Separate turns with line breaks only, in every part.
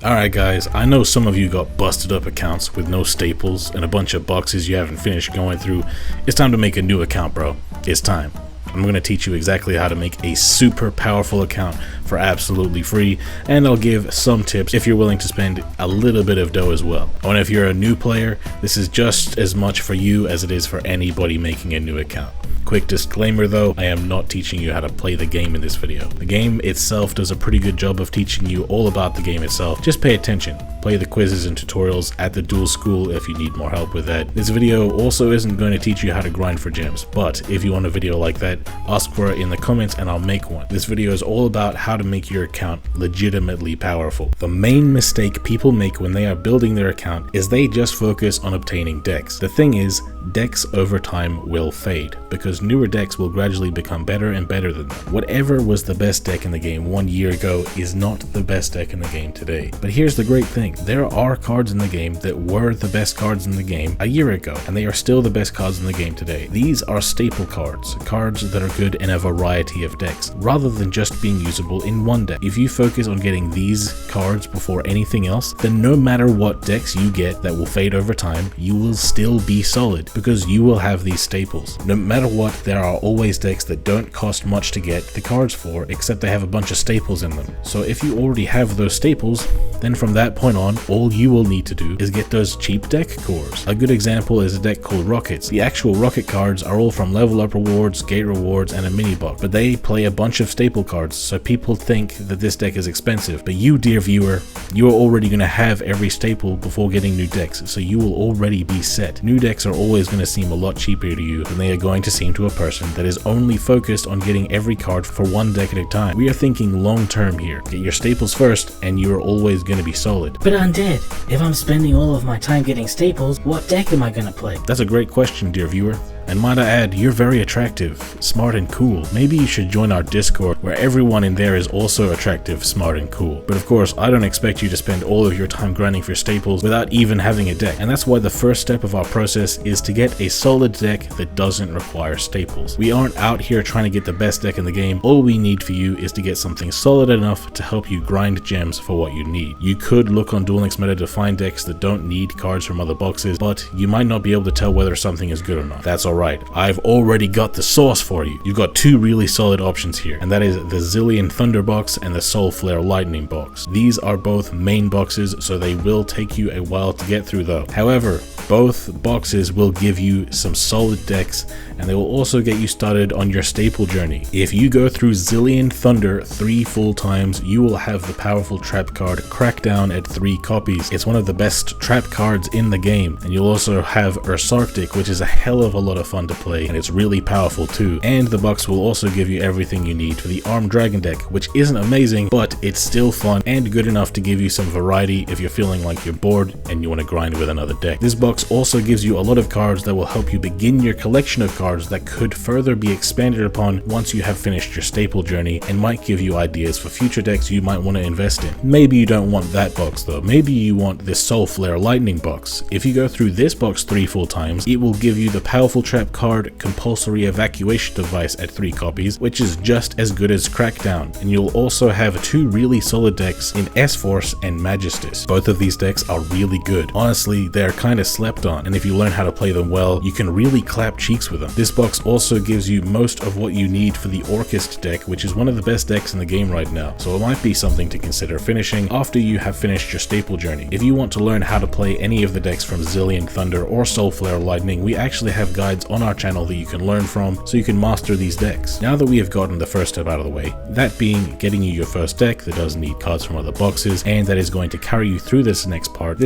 Alright guys, I know some of you got busted up accounts with no staples and a bunch of boxes you haven't finished going through. It's time to make a new account, bro. It's time. I'm going to teach you exactly how to make a super powerful account for absolutely free, and I'll give some tips if you're willing to spend a little bit of dough as well. And if you're a new player, this is just as much for you as it is for anybody making a new account. Quick disclaimer though, I am not teaching you how to play the game in this video. The game itself does a pretty good job of teaching you all about the game itself. Just pay attention. Play the quizzes and tutorials at the Duel school if you need more help with that. This video also isn't going to teach you how to grind for gems, but if you want a video like that, ask for it in the comments and I'll make one. This video is all about how to make your account legitimately powerful. The main mistake people make when they are building their account is they just focus on obtaining decks. The thing is, decks over time will fade because newer decks will gradually become better and better than them. Whatever was the best deck in the game 1 year ago is not the best deck in the game today. But here's the great thing, there are cards in the game that were the best cards in the game a year ago, and they are still the best cards in the game today. These are staple cards, cards that are good in a variety of decks, rather than just being usable in one deck. If you focus on getting these cards before anything else, then no matter what decks you get that will fade over time, you will still be solid because you will have these staples. No matter what, there are always decks that don't cost much to get the cards for, except they have a bunch of staples in them. So if you already have those staples, then from that point on, all you will need to do is get those cheap deck cores. A good example is a deck called Rockets. The actual Rocket cards are all from level up rewards, gate rewards, and a mini box, but they play a bunch of staple cards, so people think that this deck is expensive. But you, dear viewer, you are already going to have every staple before getting new decks, so you will already be set. New decks are always going to seem a lot cheaper to you than they are going to seem to a person that is only focused on getting every card for one deck at a time. We are thinking long term here. Get your staples first and you are always going to be solid.
But Undead, if I'm spending all of my time getting staples, what deck am I going to play?
That's a great question, dear viewer. And might I add, you're very attractive, smart and cool. Maybe you should join our Discord where everyone in there is also attractive, smart and cool. But of course, I don't expect you to spend all of your time grinding for staples without even having a deck. And that's why the first step of our process is to get a solid deck that doesn't require staples. We aren't out here trying to get the best deck in the game. All we need for you is to get something solid enough to help you grind gems for what you need. You could look on Duel Links Meta to find decks that don't need cards from other boxes, but you might not be able to tell whether something is good or not. That's alright. I've already got the sauce for you. You've got two really solid options here, and that is the Zillion Thunder box and the Soul Flare Lightning box. These are both main boxes, so they will take you a while to get through though. However, both boxes will give you some solid decks, and they will also get you started on your staple journey. If you go through Zillion Thunder 3 full times, you will have the powerful trap card Crackdown at 3 copies. It's one of the best trap cards in the game, and you'll also have Ursarctic, which is a hell of a lot of fun to play, and it's really powerful too. And the box will also give you everything you need for the Armed Dragon deck, which isn't amazing, but it's still fun and good enough to give you some variety if you're feeling like you're bored and you want to grind with another deck. This box also gives you a lot of cards that will help you begin your collection of cards that could further be expanded upon once you have finished your staple journey, and might give you ideas for future decks you might want to invest in. Maybe you don't want that box though. Maybe you want this Soul Flare Lightning box. If you go through this box 3 full times, it will give you the powerful trap card Compulsory Evacuation Device at 3 copies, which is just as good as Crackdown, and you'll also have 2 really solid decks in S-Force and Magistus. Both of these decks are really good. Honestly, they're kind of slept on, and if you learn how to play them well, you can really clap cheeks with them. This box also gives you most of what you need for the Orchist deck, which is one of the best decks in the game right now, so it might be something to consider finishing after you have finished your staple journey. If you want to learn how to play any of the decks from Zillion Thunder or Soul Flare Lightning, we actually have guides on our channel that you can learn from so you can master these decks. Now that we have gotten the first step out of the way, that being getting you your first deck that doesn't need cards from other boxes and that is going to carry you through this next part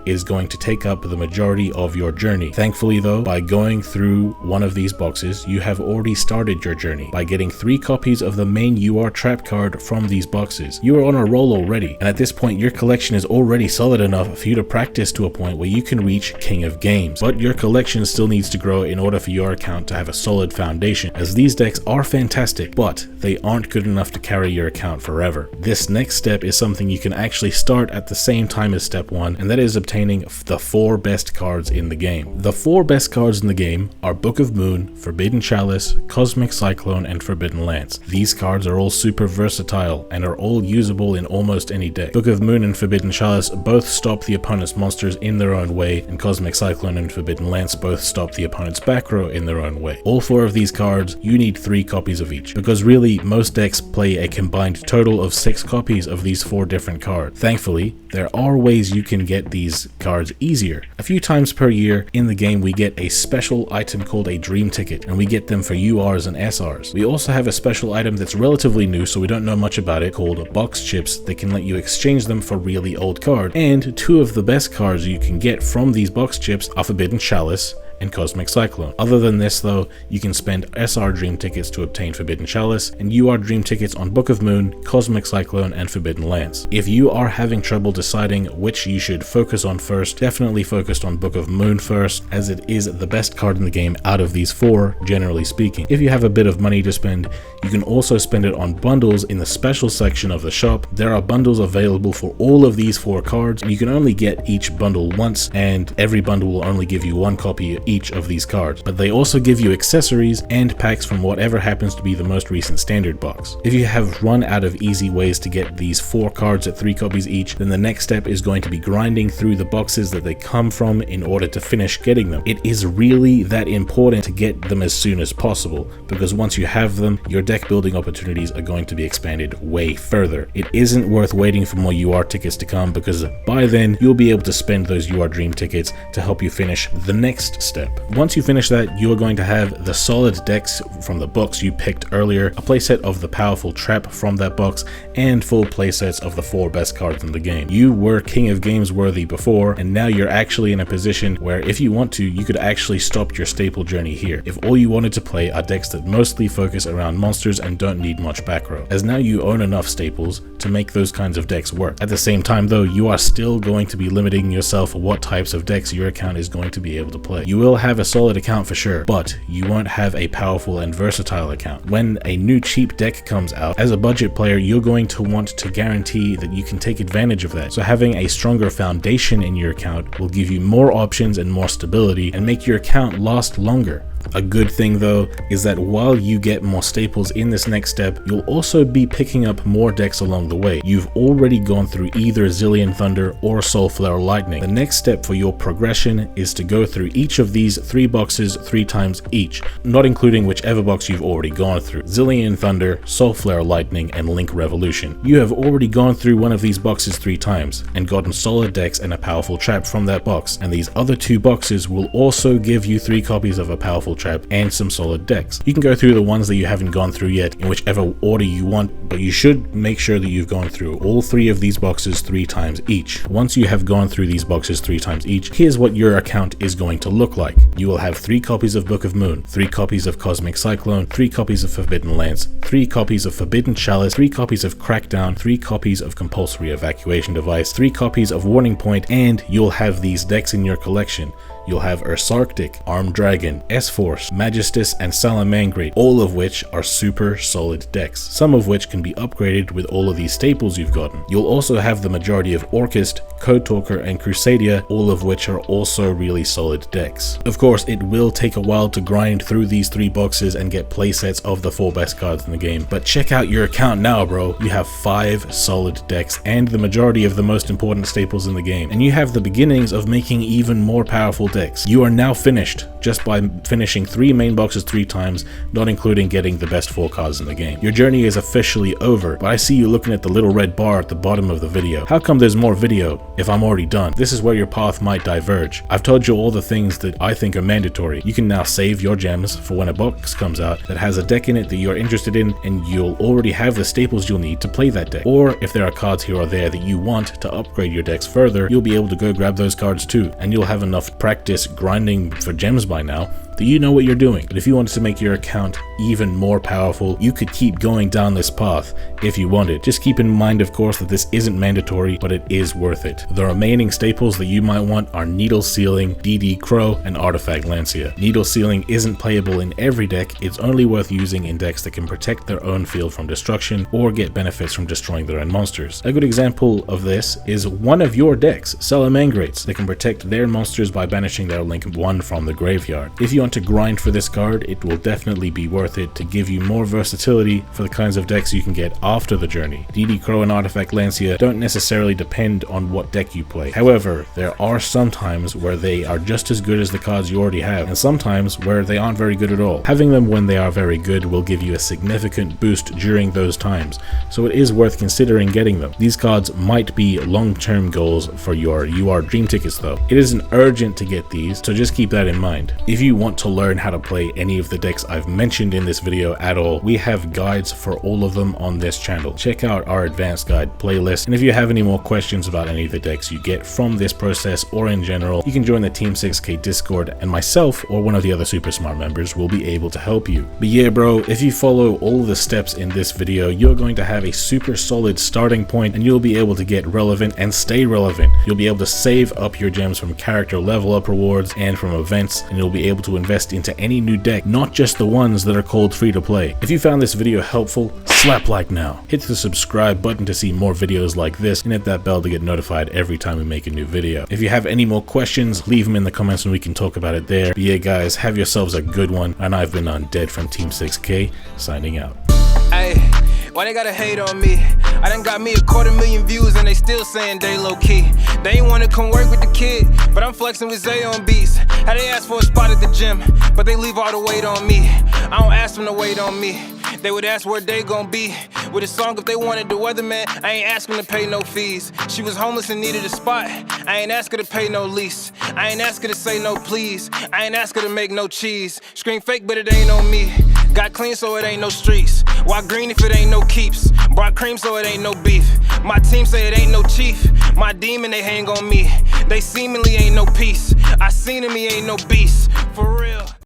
is going to take up the majority of your journey. Thankfully though, by going through one of these boxes, you have already started your journey by getting 3 copies of the main UR trap card from these boxes. You are on a roll already, and at this point your collection is already solid enough for you to practice to a point where you can reach King of Games. But your collection still needs to grow in order for your account to have a solid foundation, as these decks are fantastic, but they aren't good enough to carry your account forever. This next step is something you can actually start at the same time as step 1, and that is obtaining the 4 best cards in the game. The 4 best cards in the game are Book of of Moon, Forbidden Chalice, Cosmic Cyclone, and Forbidden Lance. These cards are all super versatile and are all usable in almost any deck. Book of Moon and Forbidden Chalice both stop the opponent's monsters in their own way, and Cosmic Cyclone and Forbidden Lance both stop the opponent's back row in their own way. All 4 of these cards, you need 3 copies of each, because really most decks play a combined total of 6 copies of these 4 different cards. Thankfully, there are ways you can get these cards easier. A few times per year in the game we get a special item called a Dream Ticket, and we get them for URs and SRs. We also have a special item that's relatively new, so we don't know much about it, called Box Chips that can let you exchange them for really old cards. And 2 of the best cards you can get from these Box Chips are Forbidden Chalice and Cosmic Cyclone. Other than this though, you can spend SR Dream Tickets to obtain Forbidden Chalice, and UR Dream Tickets on Book of Moon, Cosmic Cyclone, and Forbidden Lance. If you are having trouble deciding which you should focus on first, definitely focus on Book of Moon first, as it is the best card in the game out of these 4, generally speaking. If you have a bit of money to spend, you can also spend it on bundles in the special section of the shop. There are bundles available for all of these 4 cards, and you can only get each bundle once, and every bundle will only give you 1 copy each of these cards, but they also give you accessories and packs from whatever happens to be the most recent standard box. If you have run out of easy ways to get these 4 cards at 3 copies each, then the next step is going to be grinding through the boxes that they come from in order to finish getting them. It is really that important to get them as soon as possible, because once you have them, your deck building opportunities are going to be expanded way further. It isn't worth waiting for more UR tickets to come, because by then you'll be able to spend those UR Dream Tickets to help you finish the next step. Once you finish that, you are going to have the solid decks from the box you picked earlier, a playset of the powerful trap from that box, and full playsets of the 4 best cards in the game. You were King of Games worthy before, and now you're actually in a position where if you want to, you could actually stop your staple journey here, if all you wanted to play are decks that mostly focus around monsters and don't need much back row, as now you own enough staples to make those kinds of decks work. At the same time though, you are still going to be limiting yourself what types of decks your account is going to be able to play. You will have a solid account for sure, but you won't have a powerful and versatile account. When a new cheap deck comes out, as a budget player, you're going to want to guarantee that you can take advantage of that. So having a stronger foundation in your account will give you more options and more stability and make your account last longer. A good thing though is that while you get more staples in this next step, you'll also be picking up more decks along the way. You've already gone through either Zillion Thunder or Soulflare Lightning. The next step for your progression is to go through each of these 3 boxes 3 times each, not including whichever box you've already gone through. Zillion Thunder, Soulflare Lightning, and Link Revolution. You have already gone through one of these boxes 3 times and gotten solid decks and a powerful trap from that box, and these other 2 boxes will also give you 3 copies of a powerful trap and some solid decks. You can go through the ones that you haven't gone through yet in whichever order you want, but you should make sure that you've gone through all 3 of these boxes 3 times each. Once you have gone through these boxes 3 times each, here's what your account is going to look like. You will have 3 copies of Book of Moon, 3 copies of Cosmic Cyclone, 3 copies of Forbidden Lance, 3 copies of Forbidden Chalice, 3 copies of Crackdown, 3 copies of Compulsory Evacuation Device, 3 copies of Warning Point, and you'll have these decks in your collection. You'll have Ursarctic, Armed Dragon, S-Force, Magistus, and Salamangreat, all of which are super solid decks, some of which can be upgraded with all of these staples you've gotten. You'll also have the majority of Orchist, Code Talker, and Crusadia, all of which are also really solid decks. Of course, it will take a while to grind through these 3 boxes and get playsets of the 4 best cards in the game, but check out your account now, bro. You have 5 solid decks and the majority of the most important staples in the game, and you have the beginnings of making even more powerful decks. You are now finished just by finishing 3 main boxes 3 times, not including getting the best 4 cards in the game. Your journey is officially over, but I see you looking at the little red bar at the bottom of the video. How come there's more video if I'm already done? This is where your path might diverge. I've told you all the things that I think are mandatory. You can now save your gems for when a box comes out that has a deck in it that you're interested in, and you'll already have the staples you'll need to play that deck. Or if there are cards here or there that you want to upgrade your decks further, you'll be able to go grab those cards too, and you'll have enough practice grinding for gems by now that you know what you're doing. But if you wanted to make your account even more powerful, you could keep going down this path if you wanted. Just keep in mind, of course, that this isn't mandatory, but it is worth it. The remaining staples that you might want are Needle Sealing, DD Crow, and Artifact Lancia. Needle Sealing isn't playable in every deck. It's only worth using in decks that can protect their own field from destruction or get benefits from destroying their own monsters. A good example of this is one of your decks, Salamangrates, that can protect their monsters by banishing their Link 1 from the graveyard. If you want to grind for this card, it will definitely be worth it to give you more versatility for the kinds of decks you can get after the journey. DD Crow and Artifact Lancia don't necessarily depend on what deck you play. However, there are some times where they are just as good as the cards you already have, and sometimes where they aren't very good at all. Having them when they are very good will give you a significant boost during those times, so it is worth considering getting them. These cards might be long-term goals for your UR Dream tickets though. It isn't urgent to get these, so just keep that in mind. If you want to learn how to play any of the decks I've mentioned in this video at all, we have guides for all of them on this channel. Check out our advanced guide playlist, and if you have any more questions about any of the decks you get from this process or in general, you can join the Team 6K Discord, and myself or one of the other super smart members will be able to help you. But yeah bro, if you follow all the steps in this video, you're going to have a super solid starting point, and you'll be able to get relevant and stay relevant. You'll be able to save up your gems from character level up rewards and from events, and you'll be able to invest into any new deck, not just the ones that are called free to play. If you found this video helpful, slap like now. Hit the subscribe button to see more videos like this, and hit that bell to get notified every time we make a new video. If you have any more questions, leave them in the comments and we can talk about it there. But yeah guys, have yourselves a good one, and I've been Undead from Team 6K, signing out.
Hey, why they gotta hate on me? I done got me 250,000 views and they still saying they low key. They ain't wanna come work with the kid, but I'm flexing with Zay on beats. How they ask for a spot at the gym, but they leave all the weight on me. I don't ask them to wait on me. They would ask where they gon' be with a song if they wanted the weatherman. I ain't asking to pay no fees. She was homeless and needed a spot. I ain't ask her to pay no lease. I ain't ask her to say no please. I ain't ask her to make no cheese. Scream fake but it ain't on me. Got clean so it ain't no streets. Why green if it ain't no keeps? Brought cream so it ain't no beef. My team say it ain't no chief. My demon they hang on me. They seemingly ain't no peace. I seen him, he ain't no beast. For real.